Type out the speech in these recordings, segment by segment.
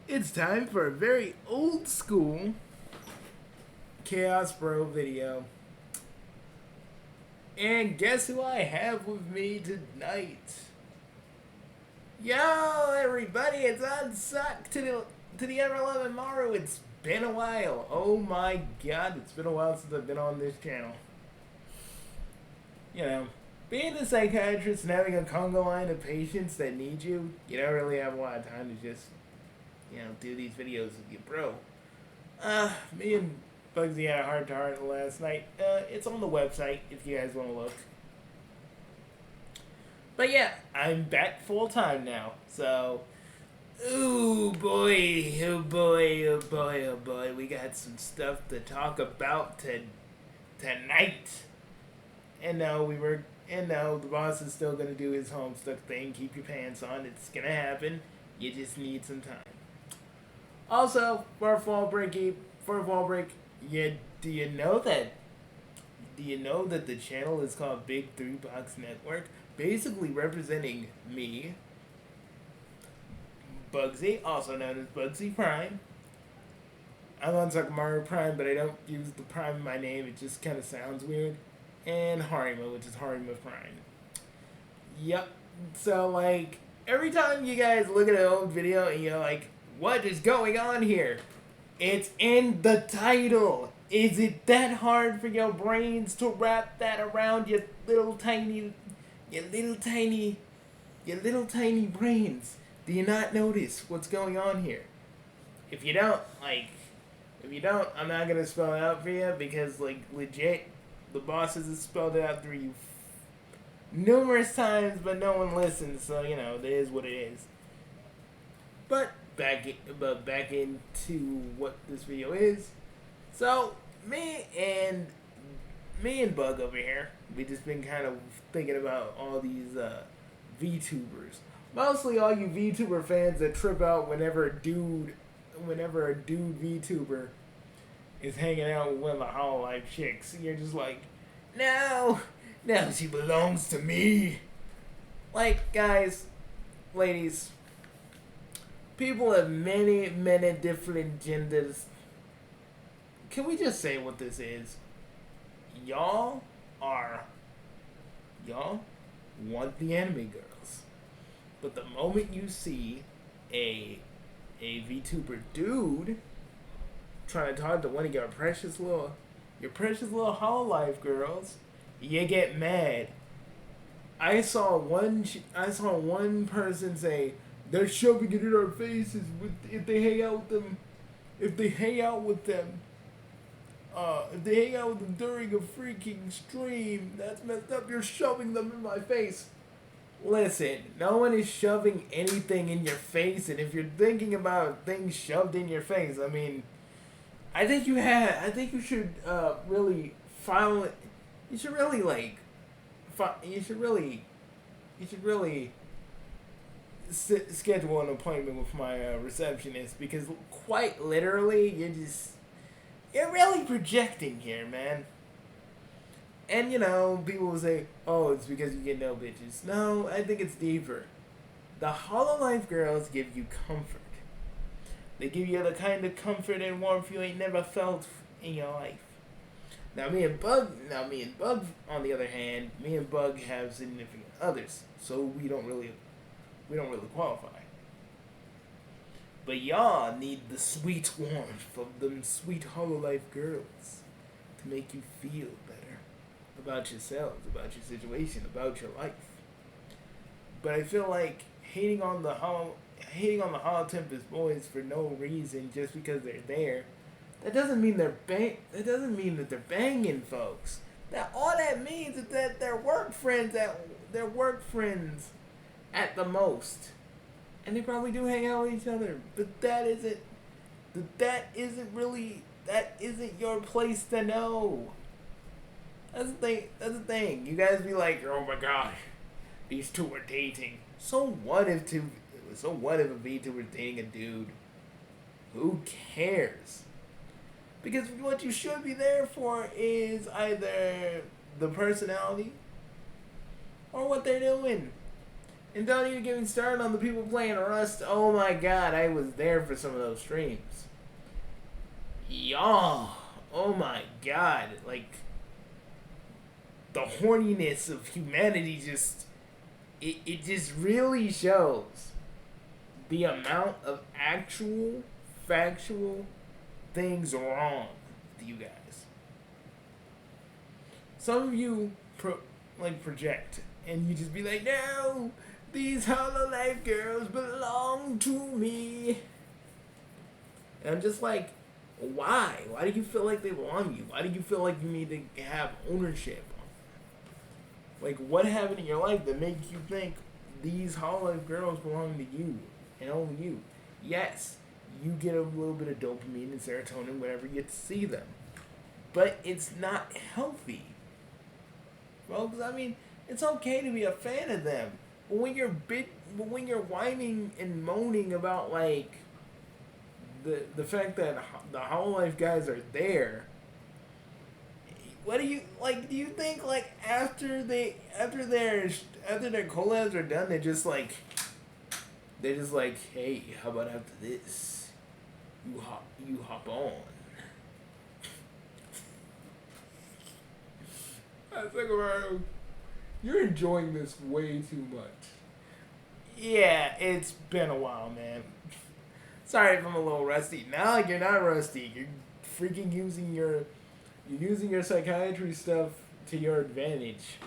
It's time for a very old school Chaos Bro video. And guess who I have with me tonight? Yo, everybody, it's on Suck to the ever loving Maru. It's been a while. Oh my god, it's been a while since I've been on this channel. You know, being a psychiatrist and having a Congo line of patients that need you, you don't really have a lot of time to just, do these videos with you, bro. Me and Bugsy had a heart-to-heart last night. It's on the website if you guys want to look. But yeah, I'm back full-time now, so... Ooh, boy, oh boy, oh boy, oh boy. We got some stuff to talk about tonight. And no, the boss is still gonna do his Homestuck thing. Keep your pants on. It's gonna happen. You just need some time. Also, for a fall break, yeah, do you know that the channel is called Big Three Box Network, basically representing me, Bugsy, also known as Bugsy Prime. I'm on Maru Prime, but I don't use the Prime in my name. It just kind of sounds weird. And Harima, which is Harima Prime. Yep. So, like, every time you guys look at an old video and you're like, what is going on here? It's in the title. Is it that hard for your brains to wrap that around your little tiny brains? Do you not notice what's going on here? If you don't, I'm not gonna spell it out for you because, like, legit, the bosses have spelled it out for you numerous times, but no one listens, so, it is what it is. But back into what this video is. So me and Bug over here, we just been kind of thinking about all these vtubers. Mostly all you VTuber fans that trip out whenever a dude VTuber is hanging out with one of the Hololive chicks. And you're just like, no, she belongs to me. Like, guys, ladies, people have many different genders. Can we just say what this is? Y'all want the anime girls. But the moment you see a VTuber dude trying to talk to one of your precious little Hololive girls, you get mad. I saw one person say they're shoving it in our faces if they hang out with them during a freaking stream. That's messed up. You're shoving them in my face. Listen, no one is shoving anything in your face, and if you're thinking about things shoved in your face, I mean, I think you should really file it. You should really schedule an appointment with my receptionist, because quite literally, you're really projecting here, man. And, people will say, oh, it's because you get no bitches. No, I think it's deeper. The Hololive girls give you comfort. They give you the kind of comfort and warmth you ain't never felt in your life. Now me and Bug, on the other hand, me and Bug have significant others, so we don't really qualify. But y'all need the sweet warmth of them sweet Hololive girls to make you feel better about yourselves, about your situation, about your life. But I feel like hating on the Holo Tempest boys for no reason, just because they're there, that doesn't mean that they're banging folks. All that means is that they're work friends at the most. And they probably do hang out with each other, but that isn't your place to know. That's the thing. You guys be like, oh my god, these two are dating. So what if a VTuber is dating a dude? Who cares? Because what you should be there for is either the personality or what they're doing. And don't even get me started on the people playing Rust. Oh my god, I was there for some of those streams. Y'all, oh my god, like the horniness of humanity just it just really shows the amount of actual factual things wrong with you guys. Some of you project and you just be like, no, these Hololive girls belong to me. And I'm just like, why? Why do you feel like they belong to you? Why do you feel like you need to have ownership? Like, what happened in your life that makes you think these Hololive girls belong to you and only you? Yes, you get a little bit of dopamine and serotonin whenever you get to see them. But it's not healthy. Folks, I mean, it's okay to be a fan of them. But when you're whining and moaning about, like, the fact that the Hololive guys are there, what do you like? Do you think like after their collabs are done, they're just like, hey, how about after this, you hop on? I was like, Maru, you're enjoying this way too much. Yeah, it's been a while, man. Sorry if I'm a little rusty. No, you're not rusty. You're freaking using your psychiatry stuff to your advantage.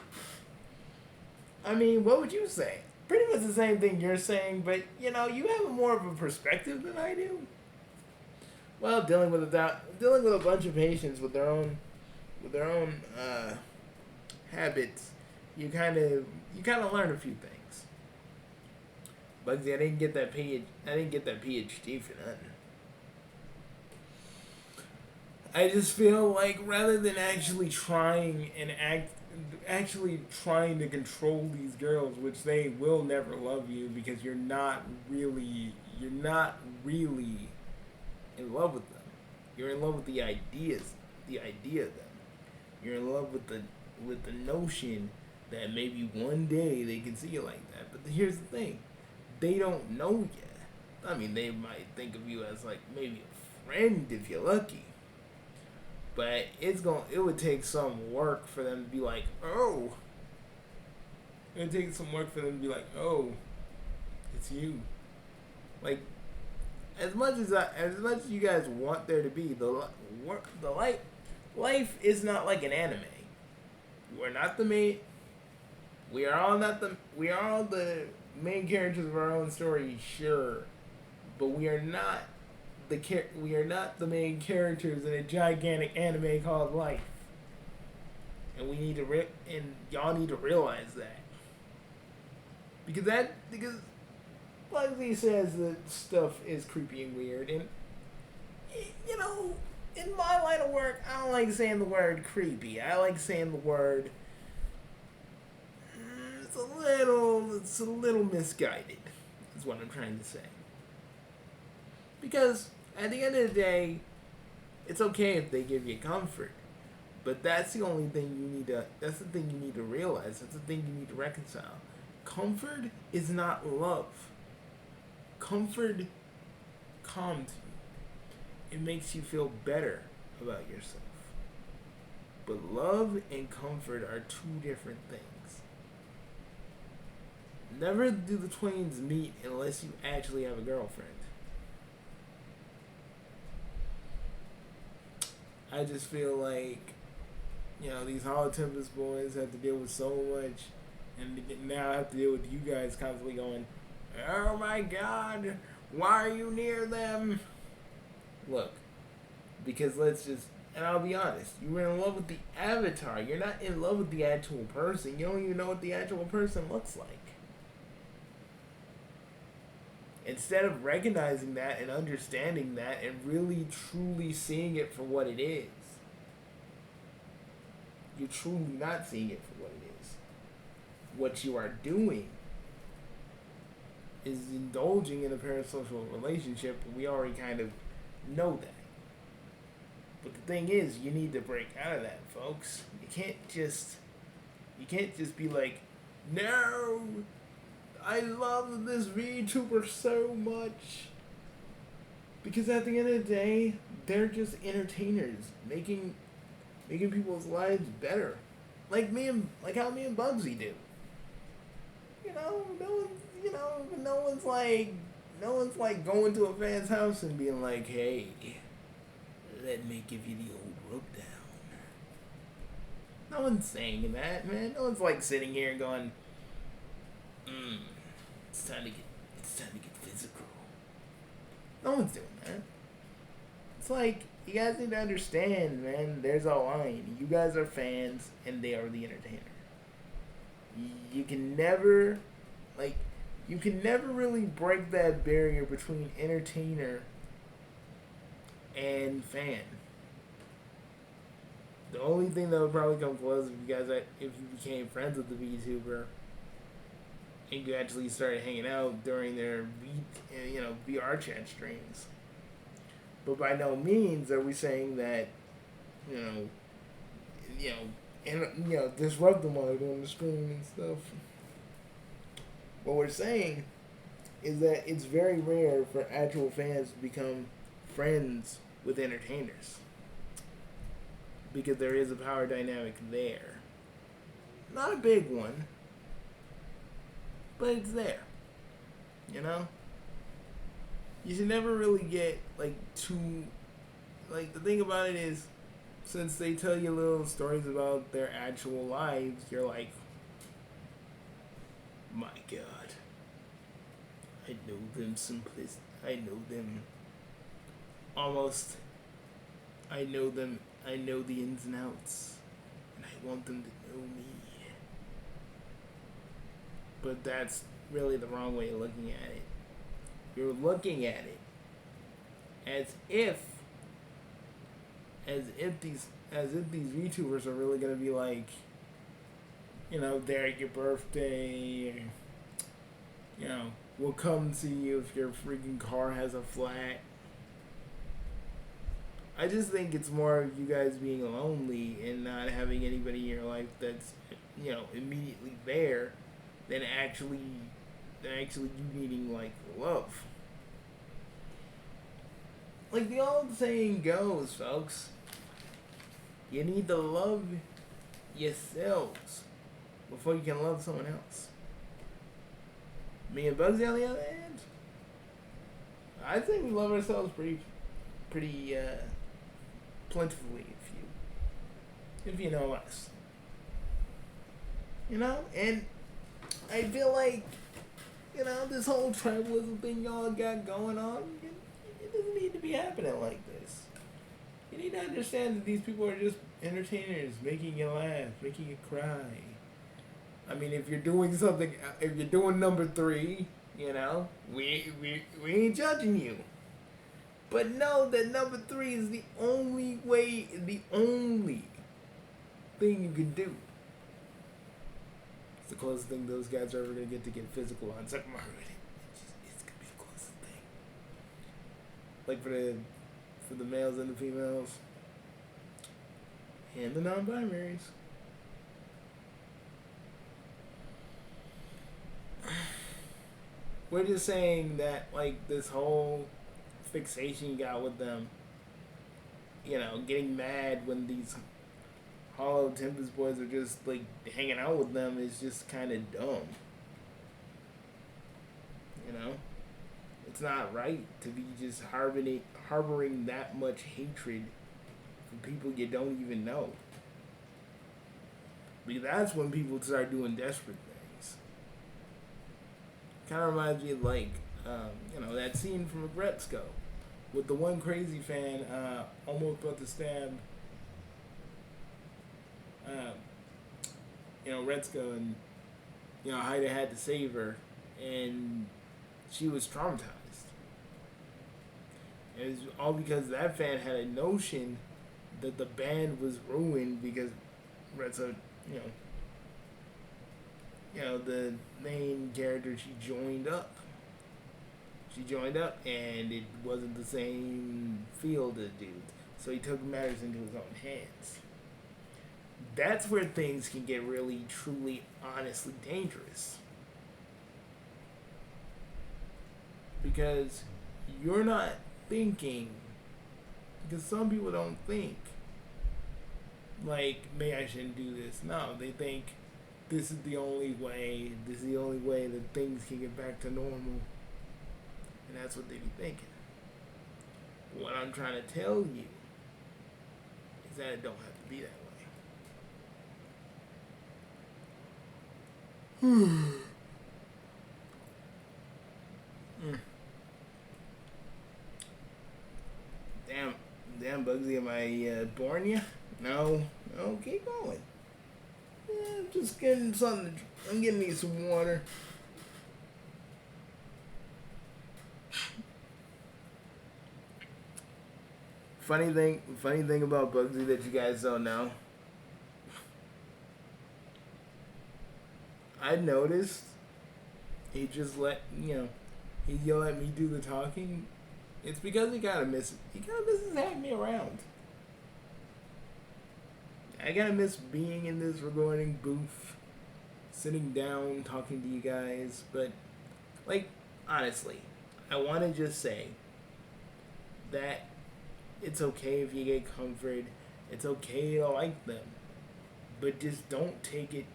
I mean, what would you say? Pretty much the same thing you're saying, but you have more of a perspective than I do. Well, dealing with a bunch of patients with their own habits, you kind of learn a few things. Bugsy, I didn't get that PhD for nothing. I just feel like rather than actually trying to control these girls, which they will never love you because you're not really in love with them. You're in love with the idea of them. You're in love with the notion that maybe one day they can see you like that. But here's the thing. They don't know yet. I mean, they might think of you as like maybe a friend if you're lucky. But it would take some work for them to be like, oh. It would take some work for them to be like, oh, it's you. Like, as much as you guys want there to be, life is not like an anime. We're not the main. We are all the main characters of our own story, sure, but we are not the main characters in a gigantic anime called life, and y'all need to realize that because Bugsy says that stuff is creepy and weird, and in my line of work, I don't like saying the word creepy. I like saying the word. It's a little misguided, is what I'm trying to say. Because at the end of the day, it's okay if they give you comfort, but that's the only thing that's the thing you need to realize. That's the thing you need to reconcile. Comfort is not love. Comfort calms you. It makes you feel better about yourself. But love and comfort are two different things. Never do the twains meet unless you actually have a girlfriend. I just feel like, these Hollow Tempest boys have to deal with so much, and now I have to deal with you guys constantly going, oh my god, why are you near them? Look, because and I'll be honest, you were in love with the avatar. You're not in love with the actual person. You don't even know what the actual person looks like. Instead of recognizing that and understanding that and really truly seeing it for what it is, you're truly not seeing it for what it is. What you are doing is indulging in a parasocial relationship, and we already kind of know that. But the thing is, you need to break out of that, folks. You can't just be like, no, I love this VTuber so much. Because at the end of the day, they're just entertainers, making people's lives better. Like how me and Bugsy do. You know, no one's like going to a fan's house and being like, hey, let me give you the old rundown. No one's saying that, man. No one's like sitting here and going, it's time to get physical. No one's doing that. It's like, you guys need to understand, man, there's a line. You guys are fans and they are the entertainer. You can never really break that barrier between entertainer and fan. The only thing that would probably come close if you became friends with the VTuber and you actually started hanging out during their VR chat streams. But by no means are we saying that disrupt them while they're doing the stream and stuff. What we're saying is that it's very rare for actual fans to become friends with entertainers. Because there is a power dynamic there. Not a big one, but it's there. You know? You should never really get, the thing about it is, since they tell you little stories about their actual lives, you're like, my God. I know them I know them almost. I know the ins and outs. And I want them to know me. But that's really the wrong way of looking at it. You're looking at it as if these VTubers are really gonna be like, there at your birthday, we'll come see you if your freaking car has a flat. I just think it's more of you guys being lonely and not having anybody in your life that's, immediately there than actually you needing, love. Like the old saying goes, folks, you need to love yourselves before you can love someone else. Me and Bugsy, on the other hand, I think we love ourselves pretty plentifully, if you know us. And I feel like, this whole tribalism thing y'all got going on, it doesn't need to be happening like this. You need to understand that these people are just entertainers, making you laugh, making you cry. I mean, if you're doing number 3, we ain't judging you. But know that number 3 is the only thing you can do. It's the closest thing those guys are ever going to get physical on. It's like, Maru, it's going to be the closest thing. Like for the males and the females. And the non-binaries. We're just saying that, this whole fixation you got with them, getting mad when these Hollow Tempest boys are just, hanging out with them is just kind of dumb. It's not right to be just harboring that much hatred for people you don't even know. Because that's when people start doing desperate things. Kind of reminds me of, that scene from Gretzko with the one crazy fan almost about to stab Retzko, and Haida had to save her, and she was traumatized. It was all because that fan had a notion that the band was ruined because Retzko, the main character, she joined up, and it wasn't the same field as dude, so he took matters into his own hands. That's where things can get really, truly, honestly dangerous. because you're not thinking. Because some people don't think, like, maybe I shouldn't do this. No, they think this is the only way. This is the only way that things can get back to normal. And that's what they be thinking. What I'm trying to tell you is that it don't have to be that way. Damn, Bugsy, am I boring you? No, keep going. I'm just getting something. I'm getting me some water. Funny thing about Bugsy that you guys don't know. I noticed he just let he'll let me do the talking. It's because he kind of misses having me around. I gotta miss being in this recording booth, sitting down, talking to you guys. But, like, honestly, I want to just say that it's okay if you get comfort. It's okay to like them, but just don't take it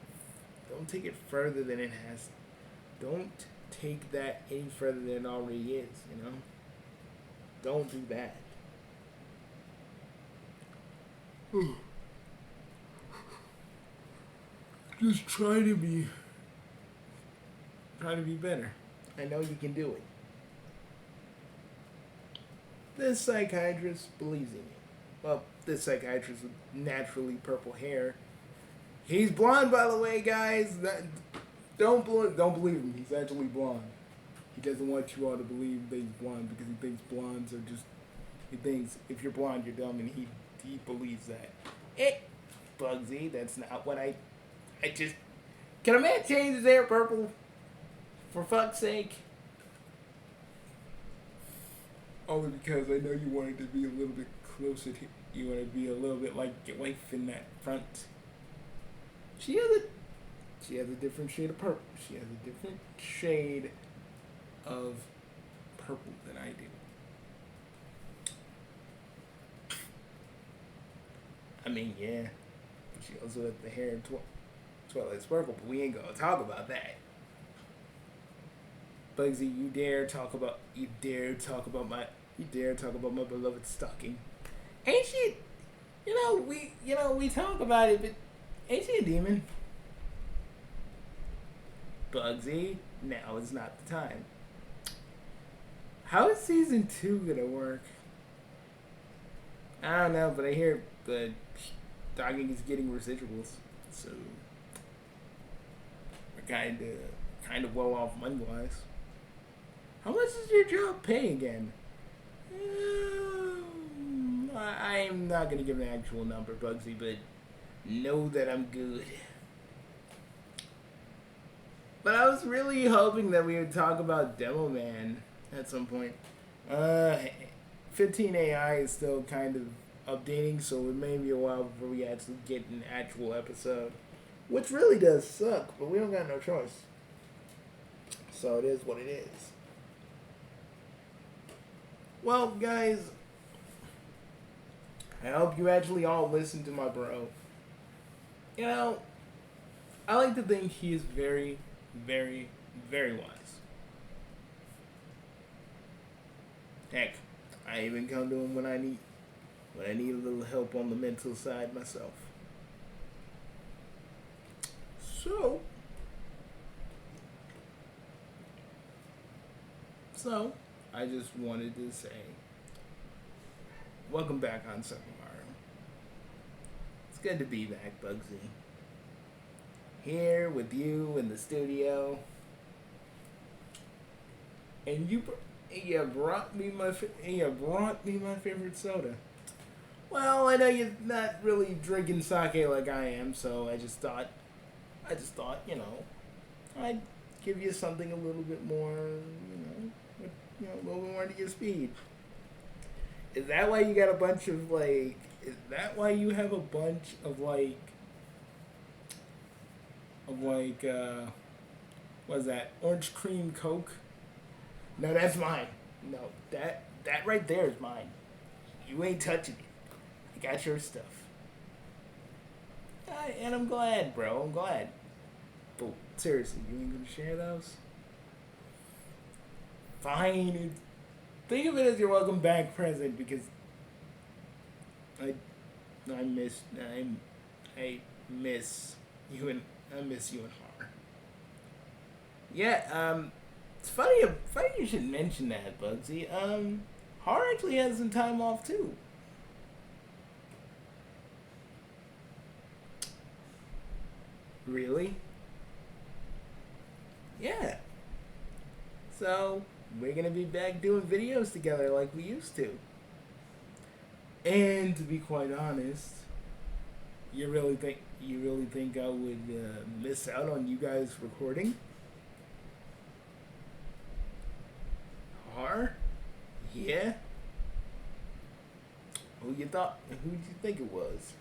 further than it has. Don't take that any further than it already is. Don't do that. Just try to be better. I know you can do it. This psychiatrist believes in you. Well, this psychiatrist with naturally purple hair. He's blonde, by the way, guys. Don't believe him. He's actually blonde. He doesn't want you all to believe that he's blonde because he thinks blondes are just. He thinks if you're blonde, you're dumb, and he believes that. Bugsy, that's not what I just. Can a man change his hair purple? For fuck's sake. Only because I know you wanted to be a little bit closer to. You want to be a little bit like your wife in that front. She has a different shade of purple. She has a different shade of purple than I do. I mean, yeah. She also has the hair in Twilight Sparkle, but we ain't gonna talk about that. Bugsy, you dare talk about my beloved stocking. Ain't she? We talk about it, but ain't she a demon? Bugsy, now is not the time. How is season 2 gonna work? I don't know, but I hear the stocking is getting residuals, so we're kind of well off money wise. How much does your job pay again? I'm not gonna give an actual number, Bugsy, but know that I'm good. But I was really hoping that we would talk about Demo Man at some point. 15 AI is still kind of updating, so it may be a while before we actually get an actual episode. Which really does suck, but we don't got no choice. So it is what it is. Well, guys, I hope you actually all listen to my bro. I like to think he is very, very, very wise. Heck, I even come to him when I need a little help on the mental side myself. So, I just wanted to say, welcome back on Super Maru. It's good to be back, Bugsy. Here with you in the studio. And you brought me my favorite soda. Well, I know you're not really drinking sake like I am, so I just thought, I'd give you something a little bit more, a little bit more to your speed. Is that why you got a bunch of is that why you have a bunch of what is that, orange cream Coke? No, that's mine. No, that right there is mine. You ain't touching it. I got your stuff. And I'm glad, bro. I'm glad. But seriously, you ain't gonna share those? Fine. Think of it as your welcome back present because I miss you and Har. Yeah, it's funny you should mention that, Bugsy. Har actually has some time off too. Really? Yeah. So we're gonna be back doing videos together like we used to. And to be quite honest, you really think I would miss out on you guys recording? Har? Yeah. Who'd you think it was?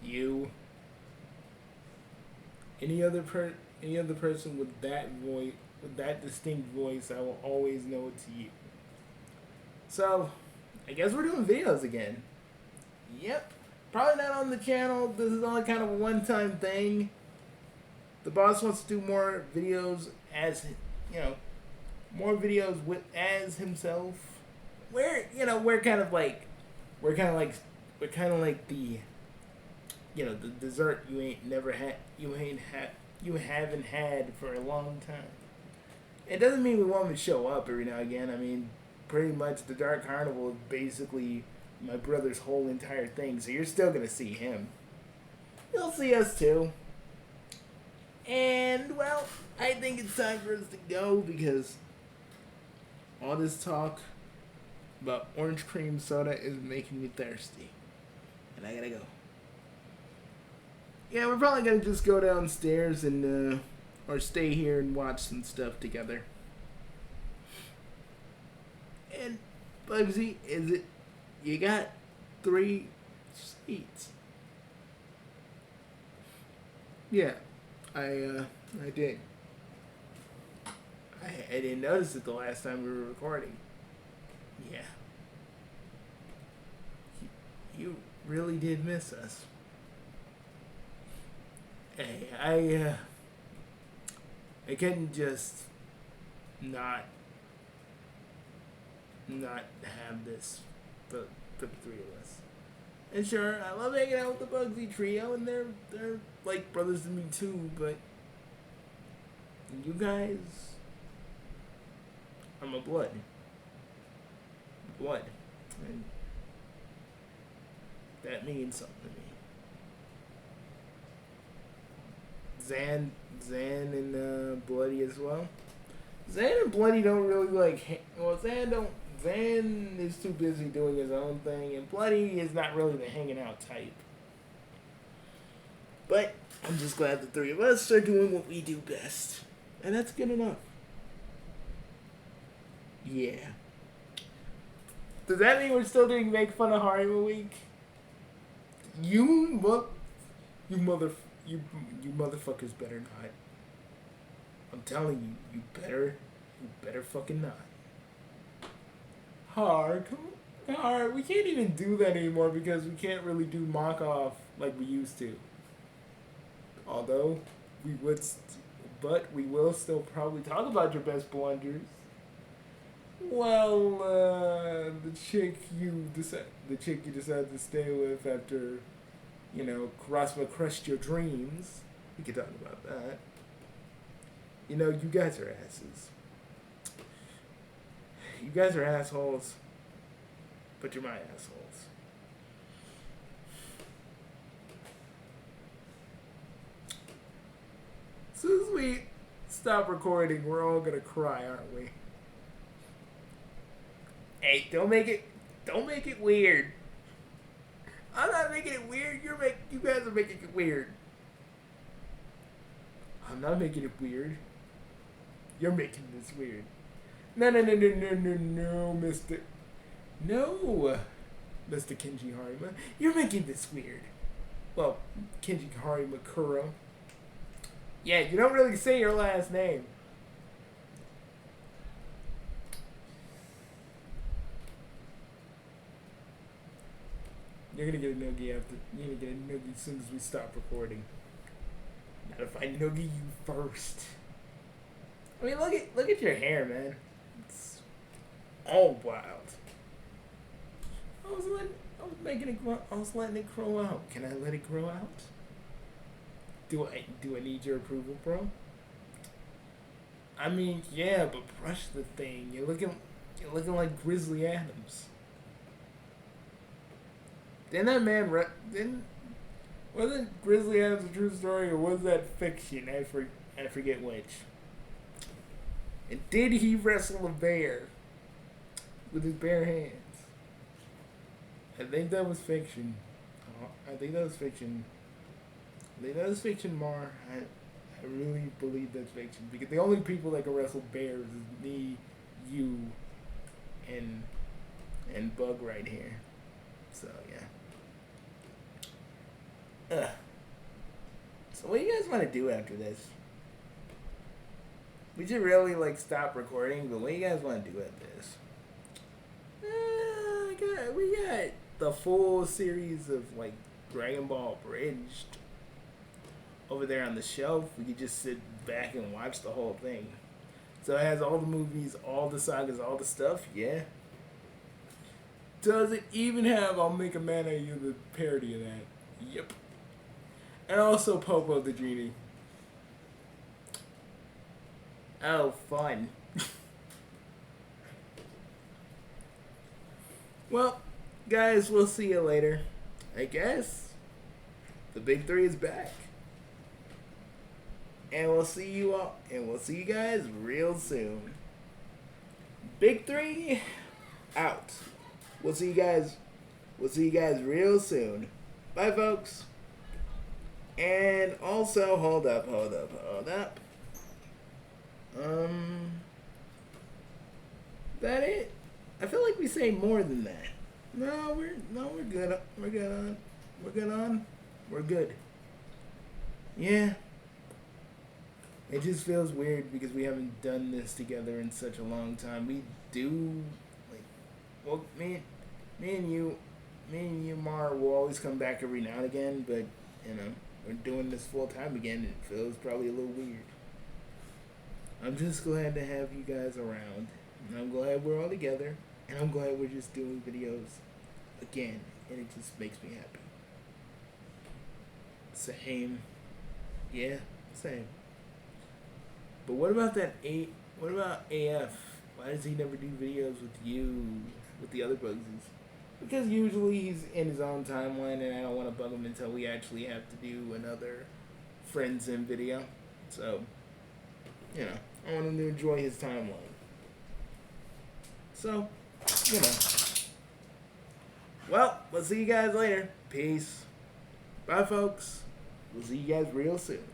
You. Any other person with that voice, with that distinct voice, I will always know it's you. So, I guess we're doing videos again. Yep. Probably not on the channel. This is only kind of a one-time thing. The boss wants to do more videos as, more videos as himself. We're kind of like the, the dessert you haven't had for a long time. It doesn't mean we want him to show up every now and again. I mean, pretty much the Dark Carnival is basically my brother's whole entire thing, so you're still gonna see him. You'll see us too. And, well, I think it's time for us to go because all this talk about orange cream soda is making me thirsty. And I gotta go. Yeah, we're probably gonna just go downstairs and, or stay here and watch some stuff together. And, Bugsy, you got 3 seats? Yeah, I did. I didn't notice it the last time we were recording. Yeah. You really did miss us. Hey, I couldn't just not have this for the 3 of us. And sure, I love hanging out with the Bugsy trio, and they're like brothers to me too, but you guys are my blood. And that means something to me. Zan and Bloody as well. Zan and Bloody don't really Zan is too busy doing his own thing, and Bloody is not really the hanging out type. But I'm just glad the 3 of us are doing what we do best. And that's good enough. Yeah. Does that mean we're still doing Make Fun of Harima Week? You motherfuckers better not. I'm telling you, you better fucking not. Har, we can't even do that anymore because we can't really do mock-off like we used to. Although, we will still probably talk about your best blunders. Well, the chick you decided to stay with after, Kurasuma crushed your dreams. We could talk about that. You guys are asses. You guys are assholes, but you're my assholes. As soon as we stop recording, we're all gonna cry, aren't we? Hey, don't make it weird. I'm not making it weird. You guys are making it weird. I'm not making it weird. You're making this weird. No, Mr. No, Mr. Kenji Harima. You're making this weird. Well, Kenji Harima Kuro. Yeah, you don't really say your last name. You're gonna get a noogie after. You're gonna get a noogie as soon as we stop recording. Not if I noogie you first. I mean, look at your hair, man. It's all wild. I was making it grow. I was letting it grow out. Can I let it grow out? Do I need your approval, bro? I mean, yeah, but brush the thing. You're looking like Grizzly Adams. Didn't that man wasn't Grizzly Adams a true story, or was that fiction? I forget which. And did he wrestle a bear with his bare hands? I think that was fiction. I think that was fiction. Mar. I really believe that's fiction, because the only people that can wrestle bears is me, you, and Bug right here. So yeah. So what do you guys want to do after this? We should really stop recording, but what do you guys want to do after this? We got the full series of Dragon Ball Bridged over there on the shelf. We could just sit back and watch the whole thing. So it has all the movies, all the sagas, all the stuff. Yeah. Does it even have I'll Make a Man Out of You, the parody of that? Yep. And also Popo the Genie. Oh, fun. Well, guys, we'll see you later. I guess the big three is back. And we'll see you all, and we'll see you guys real soon. Big three out. We'll see you guys real soon. Bye, folks. And also, hold up. That it? I feel like we say more than that. No, we're good. We're good. Yeah. It just feels weird because we haven't done this together in such a long time. We do, me and you, Mar, will always come back every now and again, but, we're doing this full time again, and it feels probably a little weird. I'm just glad to have you guys around, and I'm glad we're all together, and I'm glad we're just doing videos again, and it just makes me happy. Same. Yeah, same. But what about what about AF? Why does he never do videos with you, with the other Bugsies? Because usually he's in his own timeline, and I don't want to bug him until we actually have to do another Friends in video. So, I want him to enjoy his timeline. So, Well, we'll see you guys later. Peace. Bye, folks. We'll see you guys real soon.